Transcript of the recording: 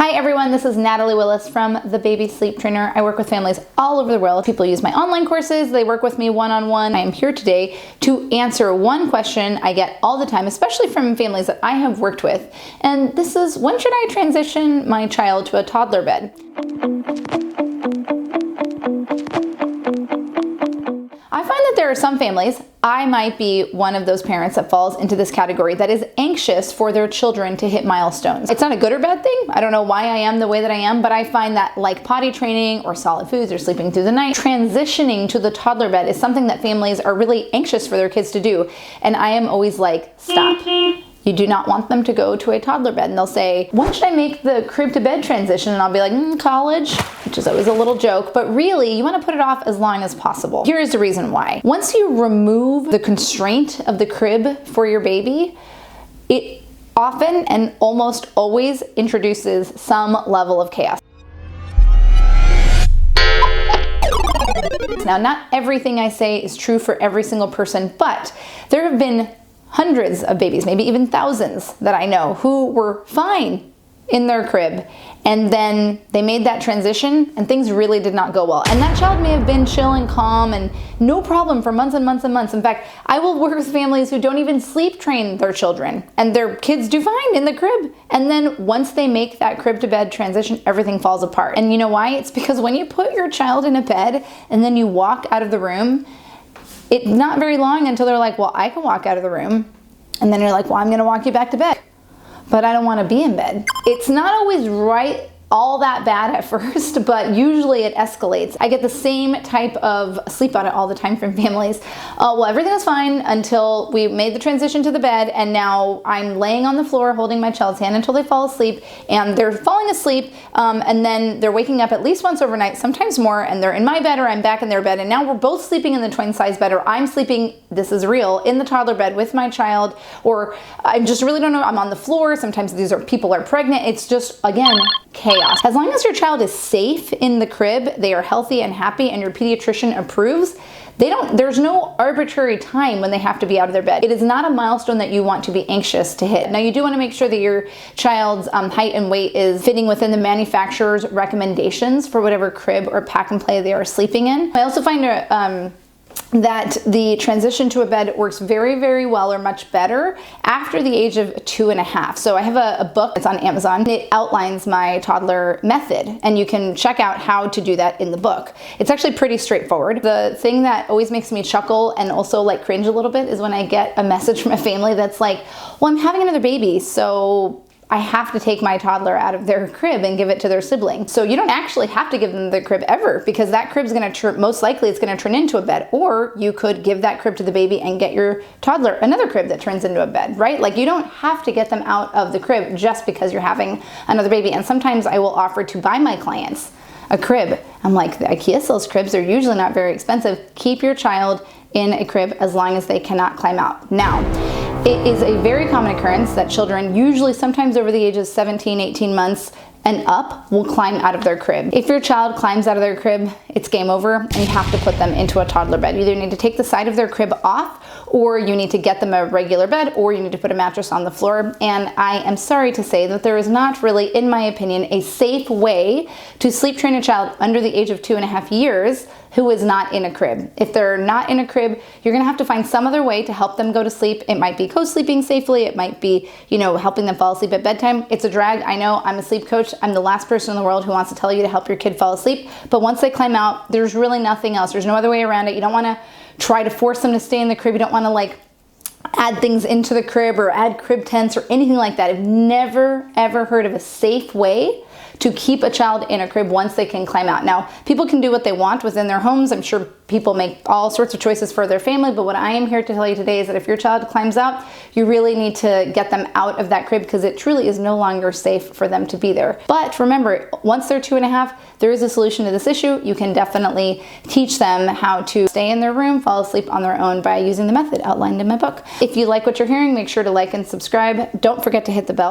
Hi everyone, this is Natalie Willis from The Baby Sleep Trainer. I work with families all over the world. People use my online courses, they work with me one-on-one. I am here today to answer one question I get all the time, especially from families that I have worked with. And this is, when should I transition my child to a toddler bed? I find that there are some families, I might be one of those parents that falls into this category, that is anxious for their children to hit milestones. It's not a good or bad thing. I don't know why I am the way that I am, but I find that like potty training or solid foods or sleeping through the night, transitioning to the toddler bed is something that families are really anxious for their kids to do. And I am always like, stop. You do not want them to go to a toddler bed. And they'll say, when should I make the crib to bed transition? And I'll be like, college, which is always a little joke. But really, you want to put it off as long as possible. Here is the reason why. Once you remove the constraint of the crib for your baby, it often and almost always introduces some level of chaos. Now, not everything I say is true for every single person, but there have been hundreds of babies, maybe even thousands that I know who were fine in their crib, and then they made that transition and things really did not go well. And that child may have been chill and calm and no problem for months and months and months. In fact, I will work with families who don't even sleep train their children and their kids do fine in the crib. And then once they make that crib to bed transition, everything falls apart. And you know why? It's because when you put your child in a bed and then you walk out of the room, it's not very long until they're like, well, I can walk out of the room. And then you're like, well, I'm gonna walk you back to bed, but I don't wanna be in bed. It's not always right all that bad at first, but usually it escalates. I get the same type of sleep audit all the time from families. Well, everything was fine until we made the transition to the bed, and now I'm laying on the floor holding my child's hand until they fall asleep, and they're falling asleep, and then they're waking up at least once overnight, sometimes more, and they're in my bed or I'm back in their bed, and now we're both sleeping in the twin size bed, or I'm sleeping, this is real, in the toddler bed with my child, or I just really don't know, I'm on the floor, sometimes people are pregnant. It's just, again, chaos. As long as your child is safe in the crib, they are healthy and happy, and your pediatrician approves, there's no arbitrary time when they have to be out of their bed. It is not a milestone that you want to be anxious to hit. Now, you do want to make sure that your child's height and weight is fitting within the manufacturer's recommendations for whatever crib or pack and play they are sleeping in. I also find that the transition to a bed works very, very well, or much better, after the age of 2.5. So I have a book, it's on Amazon. It outlines my toddler method, and you can check out how to do that in the book. It's actually pretty straightforward. The thing that always makes me chuckle and also like cringe a little bit is when I get a message from a family that's like, well, I'm having another baby, so I have to take my toddler out of their crib and give it to their sibling. So you don't actually have to give them the crib ever, because that crib's gonna most likely it's gonna turn into a bed, or you could give that crib to the baby and get your toddler another crib that turns into a bed, right? Like, you don't have to get them out of the crib just because you're having another baby. And sometimes I will offer to buy my clients a crib. I'm like, the IKEA sells cribs, they're usually not very expensive. Keep your child in a crib as long as they cannot climb out. Now, it is a very common occurrence that children, usually sometimes over the age of 17, 18 months and up, will climb out of their crib. If your child climbs out of their crib, it's game over, and you have to put them into a toddler bed. You either need to take the side of their crib off, or you need to get them a regular bed, or you need to put a mattress on the floor. And I am sorry to say that there is not really, in my opinion, a safe way to sleep train a child under the age of 2.5 years who is not in a crib. If they're not in a crib, you're gonna have to find some other way to help them go to sleep. It might be co-sleeping safely. It might be, helping them fall asleep at bedtime. It's a drag. I know, I'm a sleep coach. I'm the last person in the world who wants to tell you to help your kid fall asleep. But once they climb out, there's really nothing else. There's no other way around it. You don't wanna try to force them to stay in the crib. You don't wanna add things into the crib or add crib tents or anything like that. I've never, ever heard of a safe way to keep a child in a crib once they can climb out. Now, people can do what they want within their homes. I'm sure people make all sorts of choices for their family, but what I am here to tell you today is that if your child climbs out, you really need to get them out of that crib, because it truly is no longer safe for them to be there. But remember, once they're 2.5, there is a solution to this issue. You can definitely teach them how to stay in their room, fall asleep on their own by using the method outlined in my book. If you like what you're hearing, make sure to like and subscribe. Don't forget to hit the bell.